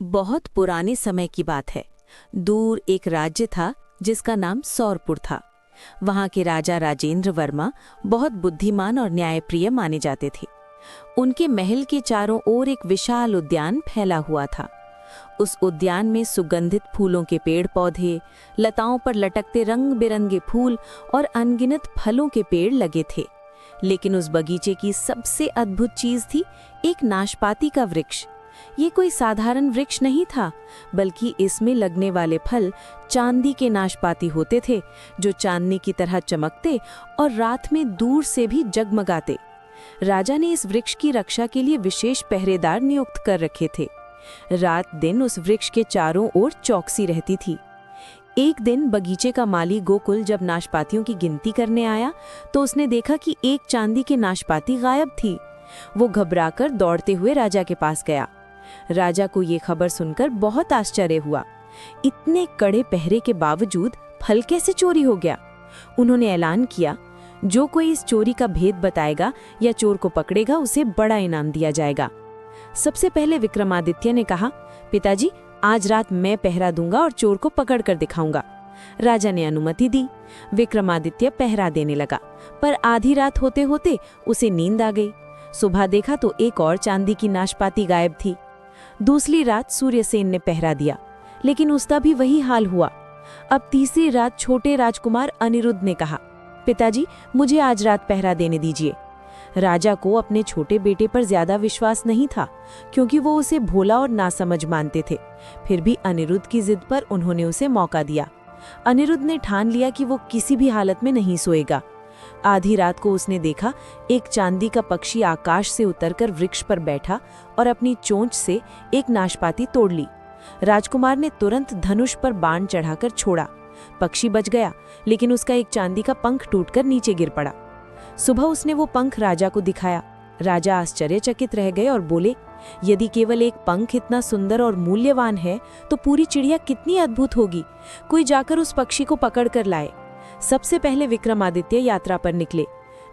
बहुत पुराने समय की बात है। दूर एक राज्य था जिसका नाम सौरपुर था। वहां के राजा राजेंद्र वर्मा बहुत बुद्धिमान और न्यायप्रिय माने जाते थे। उनके महल के चारों ओर एक विशाल उद्यान फैला हुआ था। उस उद्यान में सुगंधित फूलों के पेड़ पौधे, लताओं पर लटकते रंग बिरंगे फूल और अनगिनत फलों के पेड़ लगे थे। लेकिन उस बगीचे की सबसे अद्भुत चीज थी एक नाशपाती का वृक्ष। ये कोई साधारण वृक्ष नहीं था, बल्कि इसमें लगने वाले फल चांदी के नाशपाती होते थे, जो चांदनी की तरह चमकते और रात में दूर से भी जगमगाते। राजा ने इस वृक्ष की रक्षा के लिए विशेष पहरेदार नियुक्त कर रखे थे। रात दिन उस वृक्ष के चारों ओर चौकसी रहती थी। एक दिन बगीचे का माली गोकुल जब नाशपातियों की गिनती करने आया तो उसने देखा कि एक चांदी की नाशपाती गायब थी। वो घबराकर दौड़ते हुए राजा के पास गया। राजा को ये खबर सुनकर बहुत आश्चर्य हुआ। इतने कड़े पहरे के बावजूद फल कैसे चोरी हो गया? उन्होंने ऐलान किया, जो कोई इस चोरी का भेद बताएगा या चोर को पकड़ेगा, उसे बड़ा इनाम दिया जाएगा। सबसे पहले विक्रमादित्य ने कहा, पिताजी, आज रात मैं पहरा दूंगा और चोर को पकड़ कर दिखाऊंगा। राजा ने अनुमति दी। विक्रमादित्य पहरा देने लगा, पर आधी रात होते होते उसे नींद आ गई। सुबह देखा तो एक और चांदी की नाशपाती गायब थी। दूसरी रात सूर्यसेन ने पहरा दिया, लेकिन उसका भी वही हाल हुआ। अब तीसरी रात छोटे राजकुमार अनिरुद्ध ने कहा, पिताजी, मुझे आज रात पहरा देने दीजिए। राजा को अपने छोटे बेटे पर ज्यादा विश्वास नहीं था, क्योंकि वो उसे भोला और नासमझ मानते थे। फिर भी अनिरुद्ध की जिद पर उन्होंने उसे मौका दिया। अनिरुद्ध ने ठान लिया कि वो किसी भी हालत में नहीं सोएगा। आधी रात को उसने देखा, एक चांदी का पक्षी आकाश से उतरकर वृक्ष पर बैठा और अपनी चोंच से एक नाशपाती तोड़ ली। राजकुमार ने तुरंत धनुष पर बाण चढ़ाकर छोड़ा। पक्षी बच गया, लेकिन उसका एक चांदी का पंख टूटकर नीचे गिर पड़ा। सुबह उसने वो पंख राजा को दिखाया। राजा आश्चर्यचकित रह गए और बोले, यदि केवल एक पंख इतना सुंदर और मूल्यवान है तो पूरी चिड़िया कितनी अद्भुत होगी। कोई जाकर उस पक्षी को पकड़ कर लाए। सबसे पहले विक्रमादित्य यात्रा पर निकले।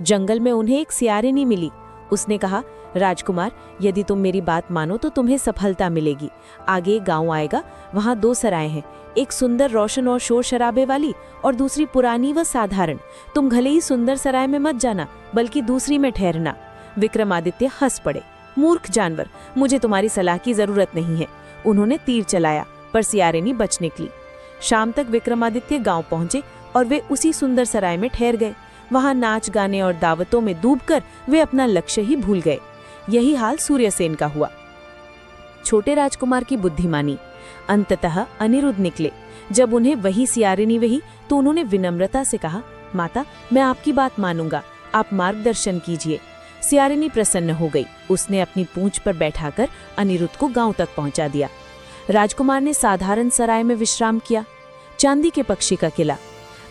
जंगल में उन्हें एक सियारिनी मिली। उसने कहा, राजकुमार, यदि तुम मेरी बात मानो तो तुम्हें सफलता मिलेगी। आगे एक गांव आएगा, वहां दो सराय हैं, एक सुंदर रोशन और शोर शराबे वाली और दूसरी पुरानी व साधारण। तुम भले ही सुंदर सराय में मत जाना, बल्कि दूसरी में ठहरना। विक्रमादित्य हंस पड़े, मूर्ख जानवर, मुझे तुम्हारी सलाह की जरूरत नहीं है। उन्होंने तीर चलाया, पर सियारिनी बच निकली। शाम तक विक्रमादित्य गांव पहुंचे और वे उसी सुंदर सराय में ठहर गए। वहां नाच गाने और दावतों में डूबकर वे अपना लक्ष्य ही भूल गए। यही हाल सूर्यसेन का हुआ। छोटे राजकुमार की बुद्धिमानी। अंततः अनिरुद्ध निकले। जब उन्हें वही सियारिनी वही तो उन्होंने विनम्रता से कहा, माता, मैं आपकी बात मानूंगा, आप मार्गदर्शन कीजिए। सियारिनी प्रसन्न हो गई। उसने अपनी पूंछ पर बैठाकर अनिरुद्ध को गांव तक पहुंचा दिया। राजकुमार ने साधारण सराय में विश्राम किया। चांदी के पक्षी का किला।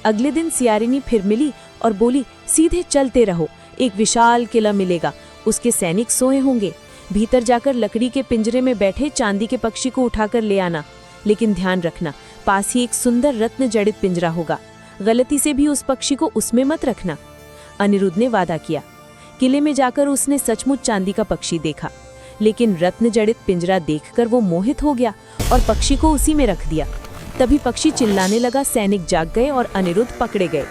अगले दिन सियारिनी फिर मिली और बोली, सीधे चलते रहो, एक विशाल किला मिलेगा, उसके सैनिक सोए होंगे। भीतर जाकर लकड़ी के पिंजरे में बैठे चांदी के पक्षी को उठाकर ले आना, लेकिन ध्यान रखना, पास ही एक सुंदर रत्न जड़ित पिंजरा होगा, गलती से भी उस पक्षी को उसमें मत रखना। अनिरुद्ध ने वादा किया। किले में जाकर उसने सचमुच चांदी का पक्षी देखा, लेकिन रत्न जड़ित पिंजरा देखकर वो मोहित हो गया और पक्षी को उसी में रख दिया। तभी पक्षी चिल्लाने लगा। सैनिक जाग गए और अनिरुद्ध पकड़े गए।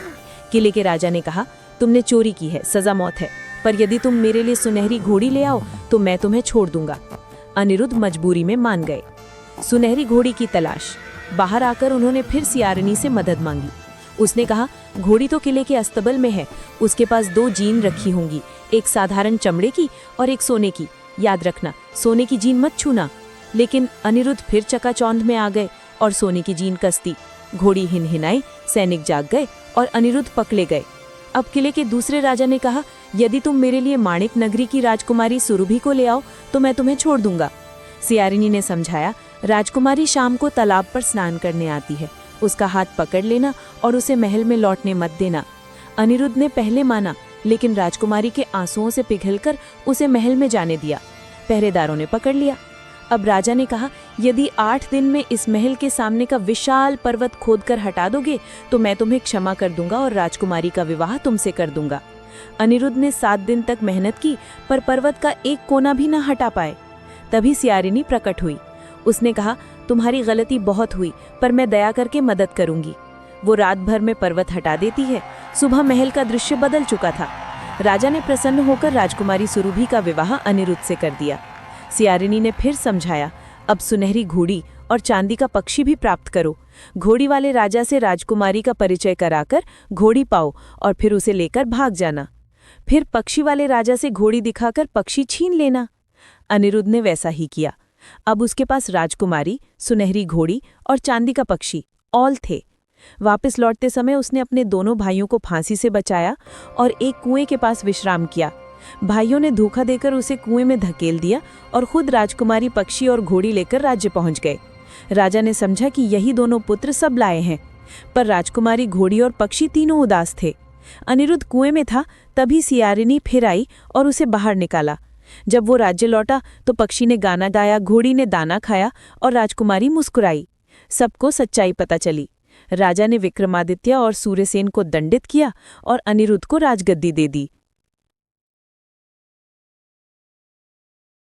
किले के राजा ने कहा, तुमने चोरी की है, सजा मौत है, पर यदि तुम मेरे लिए सुनहरी घोड़ी ले आओ तो मैं तुम्हें छोड़ दूंगा। अनिरुद्ध मजबूरी में मान गए। सुनहरी घोड़ी की तलाश। बाहर आकर उन्होंने फिर सियारिनी से मदद मांगी। उसने कहा, घोड़ी तो किले के अस्तबल में है, उसके पास दो जीन रखी होंगी, एक साधारण चमड़े की और एक सोने की। याद रखना, सोने की जीन मत छूना। लेकिन अनिरुद्ध फिर चकाचौंध में आ गए और सोने की जीन कसती। घोड़ी हिनहिनाई, सैनिक जाग गए और अनिरुद्ध पकड़े गए। अब किले के दूसरे राजा ने कहा, यदि तुम मेरे लिए माणिक नगरी की राजकुमारी सुरभि को ले आओ तो मैं तुम्हें छोड़ दूंगा। सियारिनी ने समझाया, राजकुमारी शाम को तालाब पर स्नान करने आती है, उसका हाथ पकड़ लेना और उसे महल में लौटने मत देना। अनिरुद्ध ने पहले माना, लेकिन राजकुमारी के आंसुओं से पिघलकर उसे महल में जाने दिया। पहरेदारों ने पकड़ लिया। अब राजा ने कहा, यदि 8 दिन में इस महल के सामने का विशाल पर्वत खोदकर हटा दोगे तो मैं तुम्हें क्षमा कर दूंगा और राजकुमारी का विवाह तुमसे कर दूंगा। अनिरुद्ध ने 7 दिन तक मेहनत की, पर पर्वत का एक कोना भी न हटा पाए। तभी सियारिनी प्रकट हुई। उसने कहा, तुम्हारी गलती बहुत हुई, पर मैं दया करके मदद करूंगी। वो रात भर में पर्वत हटा देती है। सुबह महल का दृश्य बदल चुका था। राजा ने प्रसन्न होकर राजकुमारी सुरभि का विवाह अनिरुद्ध से कर दिया। सियारिनी ने फिर समझाया, अब सुनहरी घोड़ी और चांदी का पक्षी भी प्राप्त करो। घोड़ी वाले राजा से राजकुमारी का परिचय कराकर घोड़ी पाओ और फिर उसे लेकर भाग जाना। फिर पक्षी वाले राजा से घोड़ी दिखाकर पक्षी छीन लेना। अनिरुद्ध ने वैसा ही किया। अब उसके पास राजकुमारी, सुनहरी घोड़ी और चांदी का पक्षी ऑल थे। वापस लौटते समय उसने अपने दोनों भाइयों को फांसी से बचाया और एक कुएं के पास विश्राम किया। भाइयों ने धोखा देकर उसे कुएं में धकेल दिया और खुद राजकुमारी, पक्षी और घोड़ी लेकर राज्य पहुंच गए। राजा ने समझा कि यही दोनों पुत्र सब लाए हैं, पर राजकुमारी, घोड़ी और पक्षी तीनों उदास थे। अनिरुद्ध कुएं में था, तभी सियारिनी फिर आई और उसे बाहर निकाला। जब वो राज्य लौटा तो पक्षी ने गाना गाया, घोड़ी ने दाना खाया और राजकुमारी मुस्कुराई। सबको सच्चाई पता चली। राजा ने विक्रमादित्य और सूर्यसेन को दंडित किया और अनिरुद्ध को राजगद्दी दे दी।